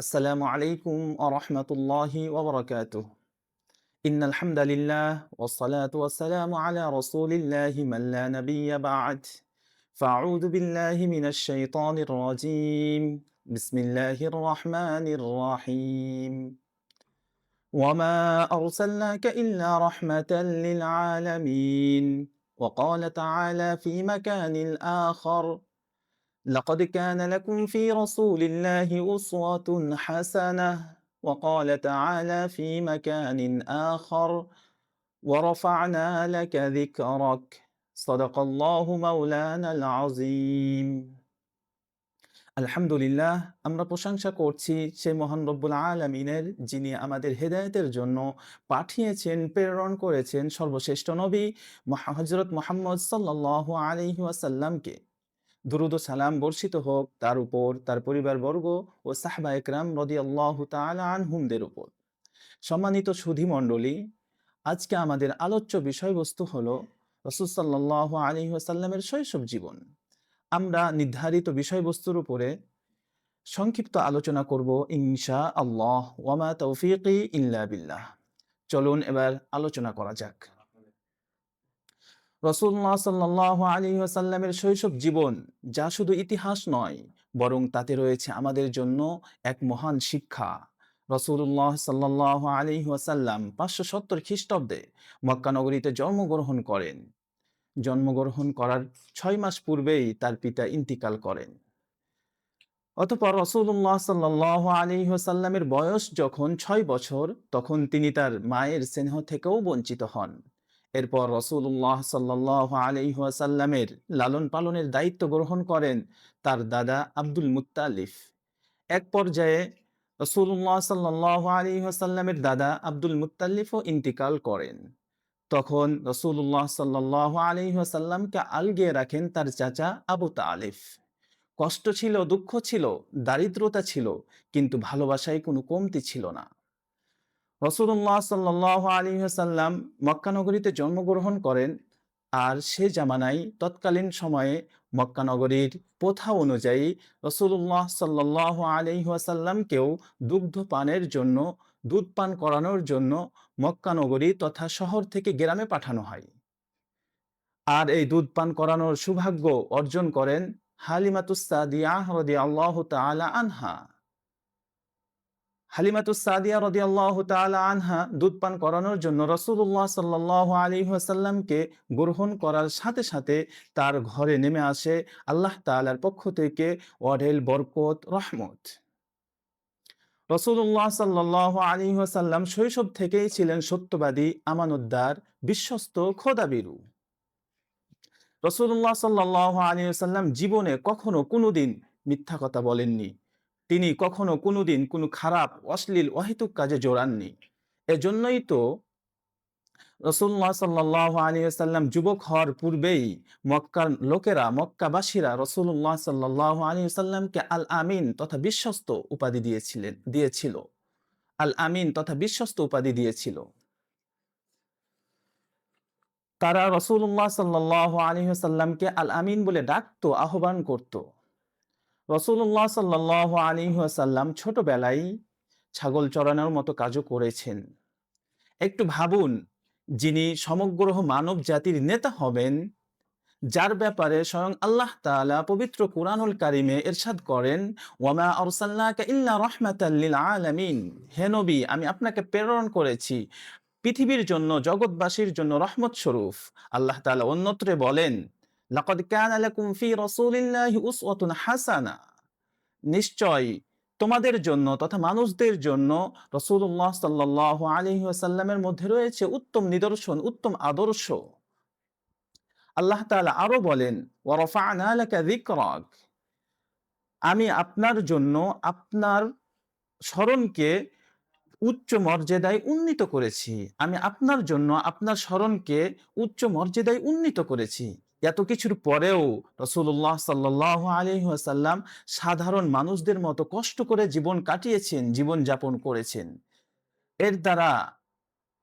আসসালামু আলাইকুম ওয়া রাহমাতুল্লাহি ওয়া বারাকাতুহু। ইন্নাল হামদালিল্লাহ ওয়াস সালাতু ওয়াস সালামু আলা রাসূলিল্লাহি মান লা নাবিয়্যা বা'দ। ফাআউযু বিল্লাহি মিনাশ শাইতানির রাজীম। বিসমিল্লাহির রাহমানির রাহিম। ওয়া মা আরসালনাকা ইল্লা রাহমাতাল লিল আলামিন। ওয়া ক্বালা তাআলা ফি মাকানিল আখার لقد كان لكم في رسول الله أسوة حسنة وقال تعالى في مكان آخر ورفعنا لك ذكرك صدق الله مولانا العظيم আলহামদুলিল্লাহ আমরা প্রশংসা করছি সে মহান রব্বুল আলামিনের যিনি আমাদের হেদায়েতের জন্য পাঠিয়েছেন প্রেরণ করেছেন সর্বশ্রেষ্ঠ নবী হযরত মুহাম্মদ সাল্লাল্লাহু আলাইহি ওয়াসাল্লামকে। দুরুদ ও সালাম বর্ষিত হোক তার উপর, তার পরিবারবর্গ ও সাহবা একরাম রাদিয়াল্লাহু তাআলা আনহুমদের উপর। সম্মানিত সুধী মণ্ডলী, আজকে আমাদের আলোচ্য বিষয়বস্তু হলো রাসূল সাল্লাল্লাহু আলাইহি ওয়াসাল্লামের শৈশব জীবন। আমরা নির্ধারিত বিষয়বস্তুর উপরে সংক্ষিপ্ত আলোচনা করব ইনশাআল্লাহ। ওয়া মা তাওফীকি ইল্লা বিল্লাহ। চলুন এবার আলোচনা করা যাক। রাসূলুল্লাহ সাল্লাল্লাহু আলাইহি ওয়াসাল্লামের শৈশব জীবন যা শুধু ইতিহাস নয়, বরং তাতে রয়েছে আমাদের জন্য এক মহান শিক্ষা। রাসূলুল্লাহ সাল্লাল্লাহু আলাইহি ওয়াসাল্লাম 570 খ্রিস্টাব্দে মক্কা নগরীতে জন্মগ্রহণ করেন। জন্মগ্রহণ করার 6 মাস পূর্বেই তার পিতা ইন্তিকাল করেন। অতঃপর রাসূলুল্লাহ সাল্লাল্লাহু আলাইহি ওয়াসাল্লামের বয়স যখন 6 বছর, তখন তিনি তার মায়ের স্নেহ থেকেও বঞ্চিত হন। এরপর রাসূলুল্লাহ সাল্লাল্লাহু আলাইহি ওয়াসাল্লামের লালন পালনের দায়িত্ব গ্রহণ করেন তার দাদা আব্দুল মুত্তালিব। এক পর্যায়ে রাসূলুল্লাহ সাল্লাল্লাহু আলাইহি ওয়াসাল্লামের দাদা আব্দুল মুত্তালিবও ইন্তিকাল করেন। তখন রাসূলুল্লাহ সাল্লাল্লাহু আলাইহি ওয়াসাল্লামকে আলগিয়ে রাখেন তার চাচা আবু তালিব। কষ্ট ছিল, দুঃখ ছিল, দারিদ্রতা ছিল, কিন্তু ভালোবাসায় কোনো কমতি ছিল না। রাসূলুল্লাহ সাল্লাল্লাহু আলাইহি ওয়াসাল্লাম মক্কা নগরীতে জন্মগ্রহণ করেন। আর সে জামানায় তৎকালীন সময়ে মক্কা নগরীর প্রথা অনুযায়ী রাসূলুল্লাহ সাল্লাল্লাহু আলাইহি ওয়াসাল্লামকেও দুগ্ধ পানের জন্য, দুধ পান করানোর জন্য মক্কা নগরী তথা শহর থেকে গ্রামে পাঠানো হয়। আর এই দুধ পান করানোর সৌভাগ্য অর্জন করেন হালিমাতুস সাদিয়াহ রাদিয়াল্লাহু তাআলা আনহা। হালিমাতুস সাদিয়া রাদিয়াল্লাহু তাআলা আনহা দুধ পান করানোর জন্য রাসূলুল্লাহ সাল্লাল্লাহু আলাইহি ওয়াসাল্লামকে গ্রহণ করার সাথে সাথে তার ঘরে নেমে আসে আল্লাহ তাআলার পক্ষ থেকে অঢেল বরকত, রহমত। রাসূলুল্লাহ সাল্লাল্লাহু আলাইহি ওয়াসাল্লাম শৈশব থেকেই ছিলেন সত্যবাদী, আমানতদার, বিশ্বস্ত, খোদাভীরু। রাসূলুল্লাহ সাল্লাল্লাহু আলাইহি ওয়াসাল্লাম জীবনে কখনো কোনোদিন মিথ্যা কথা বলেননি। তিনি কখনো কোনোদিন কোনো খারাপ, অশ্লীল, অহেতুক কাজে জড়াননি। এজন্যই তো রাসূলুল্লাহ সাল্লাল্লাহু আলাইহি ওয়াসাল্লাম যুবক হওয়ার পূর্বেই মক্কার লোকেরা, মক্কাবাসীরা রাসূলুল্লাহ সাল্লাল্লাহু আলাইহি ওয়াসাল্লামকে আল আমিন তথা বিশ্বস্ত উপাধি দিয়েছিল। আল আমিন তথা বিশ্বস্ত উপাধি দিয়েছিল। তারা রাসূলুল্লাহ সাল্লাল্লাহু আলাইহি ওয়াসাল্লামকে আল আমিন বলে ডাকতো, আহ্বান করত। রাসূলুল্লাহ সাল্লাল্লাহু আলাইহি ওয়াসাল্লাম ছোটবেলায় ছাগল চরানোর মতো কাজও করেছেন। একটু ভাবুন, যিনি সমগ্র মানব জাতির নেতা হবেন, যার ব্যাপারে স্বয়ং আল্লাহ তাআলা পবিত্র কুরআনুল কারীমে ইরশাদ করেন, ওয়া মা আরসালনাকা ইল্লা রাহমাতাল লিল আলামিন। হে নবী, আমি আপনাকে প্রেরণ করেছি পৃথিবীর জন্য, জগৎবাসীর জন্য রহমত স্বরূপ। আল্লাহ তাআলা অন্যত্রে বলেন, লাকাদ কানা লাকুম ফি রাসূলিল্লাহি উসওয়াতুন হাসানা। নিশ্চয় তোমাদের জন্য তথা মানুষদের জন্য রাসূলুল্লাহ সাল্লাল্লাহু আলাইহি ওয়াসাল্লামের মধ্যে রয়েছে উত্তম নিদর্শন, উত্তম আদর্শ। আল্লাহ তাআলা আরো বলেন, ওয়া রাফা'না লাকা যিকরাক। আমি আপনার জন্য আপনার স্মরণকে উচ্চ মর্যাদায় উন্নীত করেছি। আমি আপনার জন্য আপনার স্মরণকে উচ্চ মর্যাদায় উন্নীত করেছি। এত কিছুর পরেও রাসূলুল্লাহ সাল্লাল্লাহু আলাইহি ওয়াসাল্লাম সাধারণ মানুষদের মতো কষ্ট করে জীবন কাটিয়েছেন, জীবন যাপন করেছেন। এর দ্বারা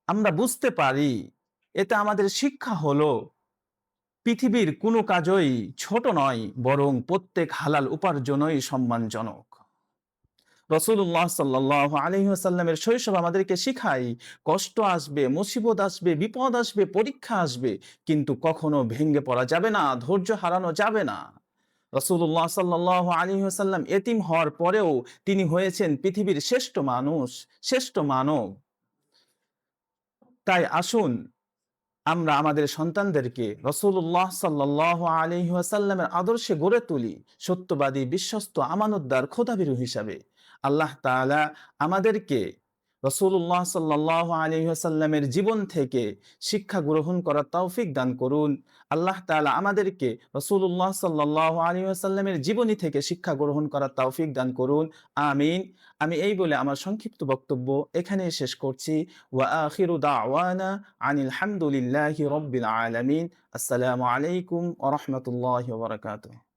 আমরা বুঝতে পারি, এতে আমাদের শিক্ষা হলো পৃথিবীর কোনো কাজই ছোট নয়, বরং প্রত্যেক হালাল উপার্জনই সম্মানজনক। রাসূলুল্লাহ সাল্লাল্লাহু আলাইহি ওয়াসাল্লামের শৈশব আমাদেরকে শিখায়, কষ্ট আসবে, মুসিবত আসবে, বিপদ আসবে, পরীক্ষা আসবে, কিন্তু কখনো ভেঙে পড়া যাবে না, ধৈর্য হারানো যাবে না। রাসূলুল্লাহ সাল্লাল্লাহু আলাইহি ওয়াসাল্লাম এতিম হওয়ার পরেও তিনি হয়েছেন পৃথিবীর শ্রেষ্ঠ মানুষ, শ্রেষ্ঠ মানব। তাই আসুন আমরা আমাদের সন্তানদেরকে রাসূলুল্লাহ সাল্লাল্লাহু আলাইহি ওয়াসাল্লামের আদর্শে গড়ে তুলি, সত্যবাদী, বিশ্বস্ত, আমানতদার, খোদাভীরু হিসাবে। আল্লাহ তাআলা আমাদেরকে রাসূলুল্লাহ সাল্লাল্লাহু আলাইহি ওয়াসাল্লামের জীবন থেকে শিক্ষা গ্রহণ করার তৌফিক দান করুন। আল্লাহ তাআলা আমাদেরকে রাসূলুল্লাহ সাল্লাল্লাহু আলাইহি ওয়াসাল্লামের জীবনী থেকে শিক্ষা গ্রহণ করার তৌফিক দান করুন। আমিন। আমি এই বলে আমার সংক্ষিপ্ত বক্তব্য এখানেই শেষ করছি। ওয়া আখিরু দাওয়ানা আনিল হামদুলিল্লাহি রাব্বিল আলামিন। আসসালামু আলাইকুম ওয়া রাহমাতুল্লাহি ওয়া বারাকাতুহু।